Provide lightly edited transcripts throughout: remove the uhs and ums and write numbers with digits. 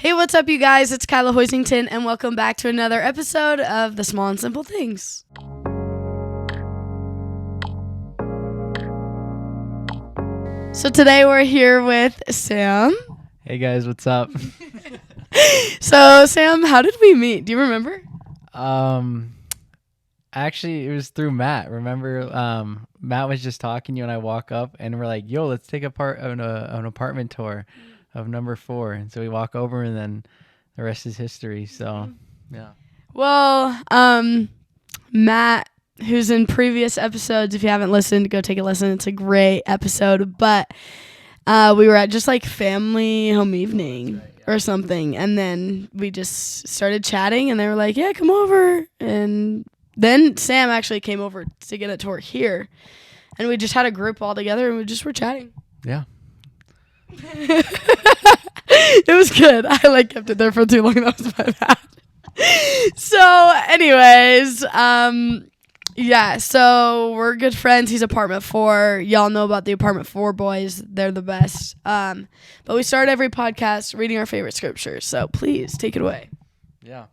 Hey, what's up, you guys? It's Kyla Hoisington, and welcome back to another episode of The Small and Simple Things. So today we're here with Sam. Hey guys, what's up? So Sam, how did we meet? Do you remember? Actually, it was through Matt. Remember, Matt was just talking to you, and I walk up, and we're like, "Yo, let's take an apartment tour of number 4." And so we walk over, and then the rest is history. So, yeah. Well, Matt, who's in previous episodes, if you haven't listened, go take a listen. It's a great episode. But we were at just like family home evening or something, and then we just started chatting, and they were like, "Yeah, come over." And then Sam actually came over to get a tour here, and we just had a group all together, and we just were chatting. Yeah. It was good. I kept it there for too long. That was my bad. So, anyways, yeah. So we're good friends. He's apartment 4. Y'all know about the apartment 4 boys. They're the best. But we start every podcast reading our favorite scriptures. So please take it away. Yeah.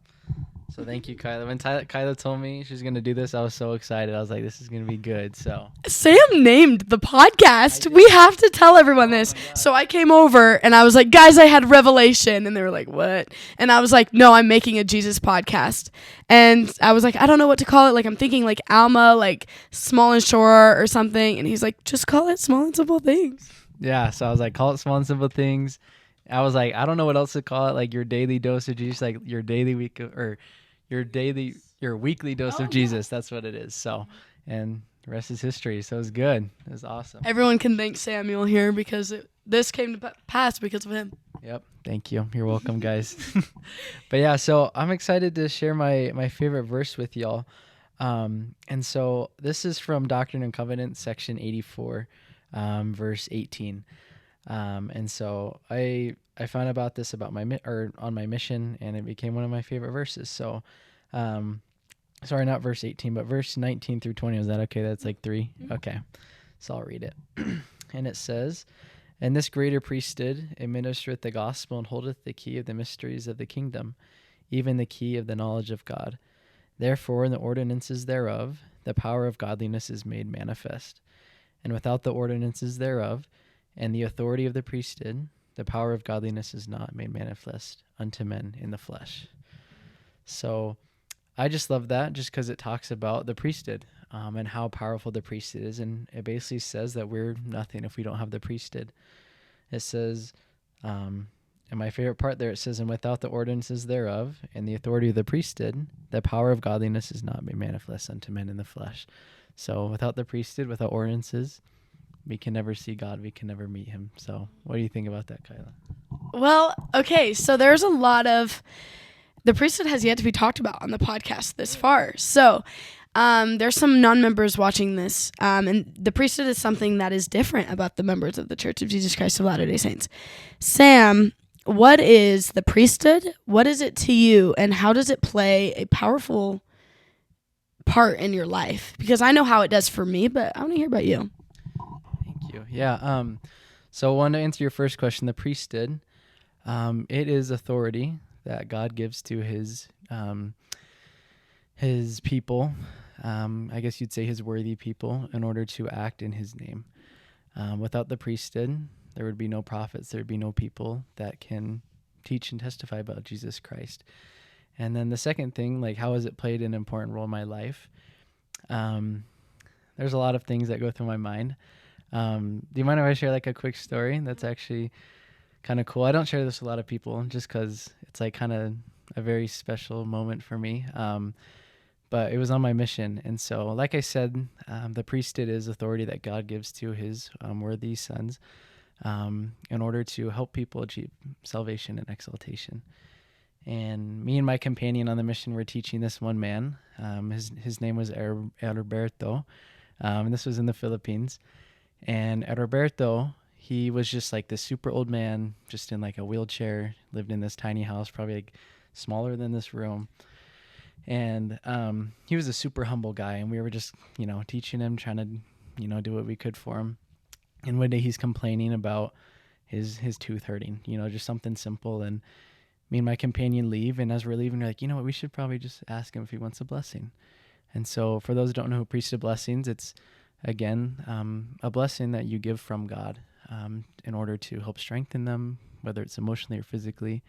So thank you, Kyla. When Kyla told me she was going to do this, I was so excited. I was like, this is going to be good. So Sam named the podcast. We have to tell everyone this. So I came over and I was like, guys, I had revelation. And they were like, what? And I was like, no, I'm making a Jesus podcast. And I was like, I don't know what to call it. Like, I'm thinking like Alma, like Small and Sure or something. And he's like, just call it Small and Simple Things. yeah, so I was like, call it Small and Simple Things. I was like, I don't know what else to call it. Like your daily dose of Jesus, like your daily week or your weekly dose of Jesus. That's what it is. So, and the rest is history. So it was good. It was awesome. Everyone can thank Samuel here because this came to pass because of him. Yep. Thank you. You're welcome, guys. But yeah, so I'm excited to share my favorite verse with y'all. And so this is from Doctrine and Covenants, section 84, verse 18. And so I found about this about on my mission, and it became one of my favorite verses. So, sorry, not verse 18, but verse 19 through 20. Is that okay? That's like 3. Mm-hmm. Okay. So I'll read it. And it says, "And this greater priesthood administereth the gospel and holdeth the key of the mysteries of the kingdom, even the key of the knowledge of God. Therefore, in the ordinances thereof, the power of godliness is made manifest. And without the ordinances thereof, and the authority of the priesthood, the power of godliness is not made manifest unto men in the flesh." So I just love that just because it talks about the priesthood and how powerful the priesthood is. And it basically says that we're nothing if we don't have the priesthood. It says, and my favorite part there, it says, "And without the ordinances thereof and the authority of the priesthood, the power of godliness is not made manifest unto men in the flesh." So without the priesthood, without ordinances, we can never see God. We can never meet him. So what do you think about that, Kyla? Well, okay. So there's a lot of... The priesthood has yet to be talked about on the podcast this far. So there's some non-members watching this. And the priesthood is something that is different about the members of the Church of Jesus Christ of Latter-day Saints. Sam, what is the priesthood? What is it to you? And how does it play a powerful part in your life? Because I know how it does for me, but I want to hear about you. Thank you. Yeah. So I want to answer your first question. The priesthood, it is authority that God gives to his people. I guess you'd say his worthy people, in order to act in his name. Without the priesthood, there would be no prophets. There would be no people that can teach and testify about Jesus Christ. And then the second thing, like, how has it played an important role in my life? There's a lot of things that go through my mind. Do you mind if I share like a quick story that's actually kind of cool? I don't share this with a lot of people just because it's like kind of a very special moment for me. But it was on my mission. And so, like I said, the priesthood is authority that God gives to his worthy sons in order to help people achieve salvation and exaltation. And me and my companion on the mission were teaching this one man. His name was Roberto, and this was in the Philippines. And Roberto, he was just like this super old man, just in like a wheelchair, lived in this tiny house, probably like smaller than this room. And he was a super humble guy, and we were just, teaching him, trying to, do what we could for him. And one day he's complaining about his tooth hurting, just something simple. And me and my companion leave, and as we're leaving, we're like, you know what, we should probably just ask him if he wants a blessing. And so for those who don't know who priesthood blessings, it's, again, a blessing that you give from God in order to help strengthen them, whether it's emotionally or physically.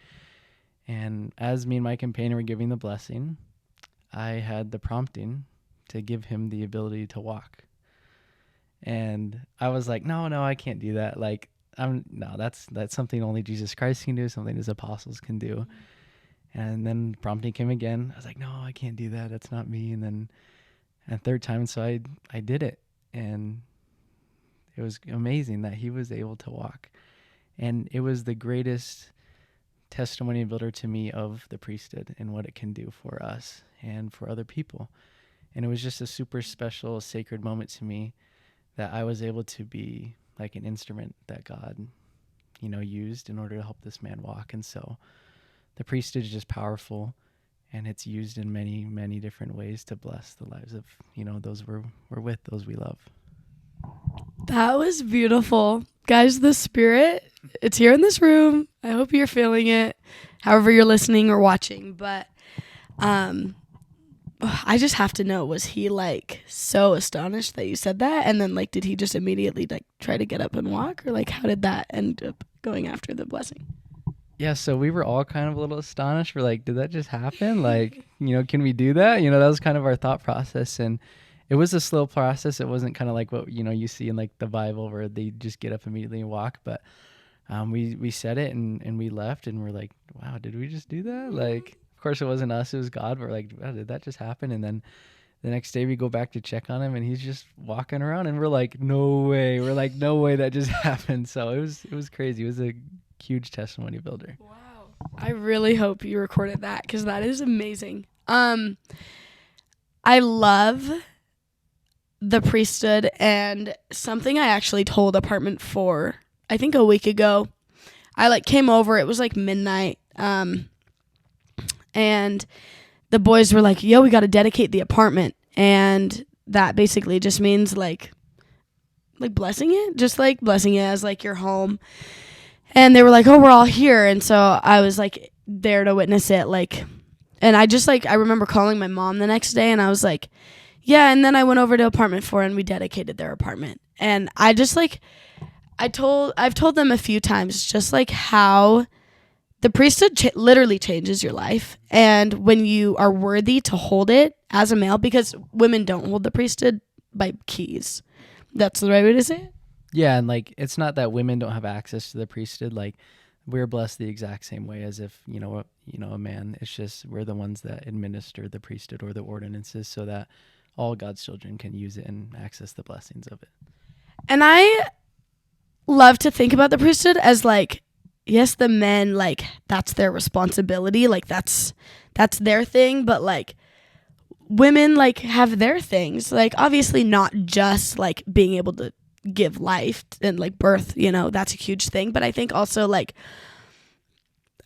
And as me and my companion were giving the blessing, I had the prompting to give him the ability to walk. And I was like, no, I can't do that. Like, that's something only Jesus Christ can do, something his apostles can do. And then prompting came again. I was like, no, I can't do that. That's not me. And then a third time, so I did it. And it was amazing that he was able to walk. And it was the greatest testimony builder to me of the priesthood and what it can do for us and for other people. And it was just a super special, sacred moment to me that I was able to be like an instrument that God, used in order to help this man walk. And so the priesthood is just powerful, and it's used in many, many different ways to bless the lives of, those we're with, those we love. That was beautiful. Guys, the Spirit, it's here in this room. I hope you're feeling it, however you're listening or watching. But I just have to know, was he like so astonished that you said that? And then like, did he just immediately like try to get up and walk? Or like, how did that end up going after the blessing? Yeah, so we were all kind of a little astonished. We're like, did that just happen? Like, can we do that? That was kind of our thought process. And it was a slow process. It wasn't kind of like what, you see in like the Bible where they just get up immediately and walk. But we said it and we left, and we're like, wow, did we just do that? Like, of course it wasn't us, it was God. We're like, wow, did that just happen? And then the next day we go back to check on him, and he's just walking around, and we're like, no way. We're like, no way that just happened. So it was crazy. It was a huge testimony builder. Wow. I really hope you recorded that, because that is amazing. I love the priesthood, and something I actually told Apartment 4, I think a week ago. I like came over, it was like midnight, and the boys were like, yo, we got to dedicate the apartment. And that basically just means like blessing it, just like blessing it as like your home. And they were like, oh, we're all here. And so I was like there to witness it. Like, and I just like, I remember calling my mom the next day, and I was like, yeah. And then I went over to Apartment 4 and we dedicated their apartment. And I just like, I've told them a few times just like how the priesthood literally changes your life. And when you are worthy to hold it as a male, because women don't hold the priesthood by keys. That's the right way to say it? Yeah, and like, it's not that women don't have access to the priesthood. Like, we're blessed the exact same way as if, a man. It's just we're the ones that administer the priesthood or the ordinances so that all God's children can use it and access the blessings of it. And I love to think about the priesthood as like, yes, the men, like, that's their responsibility. Like, that's their thing. But, like, women, like, have their things. Like, obviously not just, like, being able to give life and, like, birth, that's a huge thing. But I think also, like,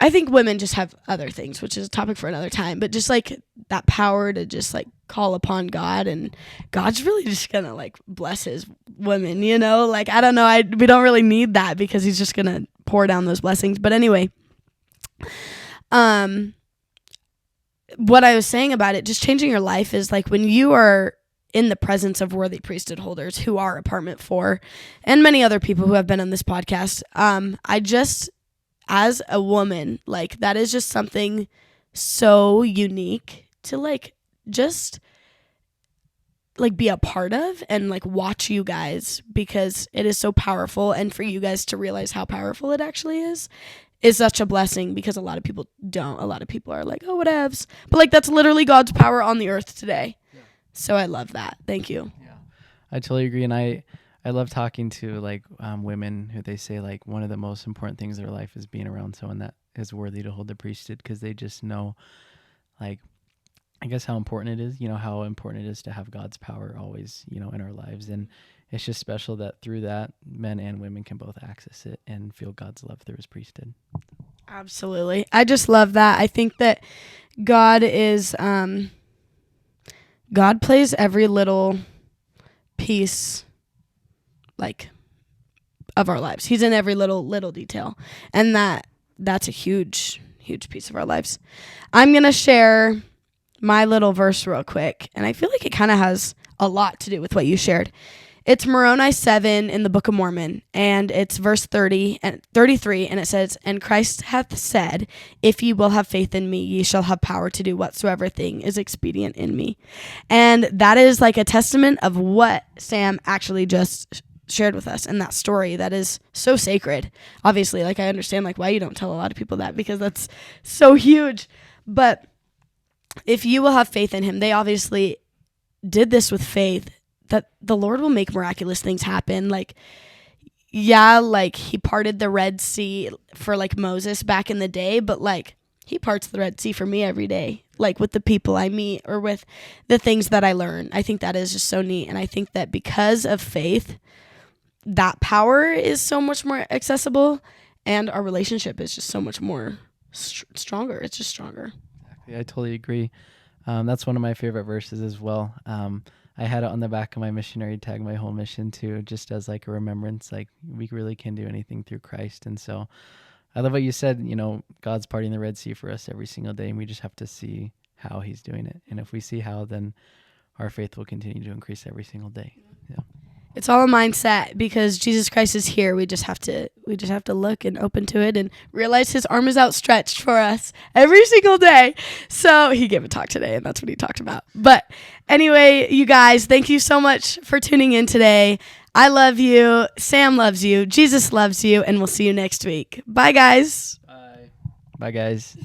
I think women just have other things, which is a topic for another time. But just, like, that power to just, like, call upon God. And God's really just going to, like, bless his women, Like, I don't know. We don't really need that because he's just going to pour down those blessings. But anyway, what I was saying about it, just changing your life, is like when you are in the presence of worthy priesthood holders who are Apartment 4 and many other people who have been on this podcast. I just, as a woman, like, that is just something so unique to like just like be a part of and like watch you guys, because it is so powerful. And for you guys to realize how powerful it actually is such a blessing, because a lot of people don't. A lot of people are like, oh, whatevs. But like, that's literally God's power on the earth today. Yeah. So I love that. Thank you. Yeah, I totally agree. And I love talking to like women who they say like one of the most important things in their life is being around someone that is worthy to hold the priesthood, because they just know, like, I guess how important it is, how important it is to have God's power always, in our lives. And it's just special that through that, men and women can both access it and feel God's love through his priesthood. Absolutely. I just love that. I think that God is, God plays every little piece, like, of our lives. He's in every little detail. And that's a huge huge piece of our lives. I'm going to share my little verse real quick, and I feel like it kind of has a lot to do with what you shared. It's Moroni 7 in the Book of Mormon, and it's verse 30 and 33, and it says, "And Christ hath said, if ye will have faith in me, ye shall have power to do whatsoever thing is expedient in me." And that is like a testament of what Sam actually just shared with us in that story that is so sacred. Obviously, like, I understand like why you don't tell a lot of people that, because that's so huge. But if you will have faith in him, they obviously did this with faith, that the Lord will make miraculous things happen. Like, yeah, like he parted the Red Sea for like Moses back in the day, but like he parts the Red Sea for me every day, like with the people I meet or with the things that I learn. I think that is just so neat. And I think that because of faith, that power is so much more accessible, and our relationship is just so much more stronger. It's just stronger. Exactly. I totally agree. That's one of my favorite verses as well. I had it on the back of my missionary tag, my whole mission too, just as like a remembrance, like we really can do anything through Christ. And so I love what you said, you know, God's parting the Red Sea for us every single day, and we just have to see how he's doing it. And if we see how, then our faith will continue to increase every single day. Yeah. It's all a mindset, because Jesus Christ is here. We just have to look and open to it and realize his arm is outstretched for us every single day. So he gave a talk today, and that's what he talked about. But anyway, you guys, thank you so much for tuning in today. I love you. Sam loves you. Jesus loves you. And we'll see you next week. Bye, guys. Bye. Bye, guys.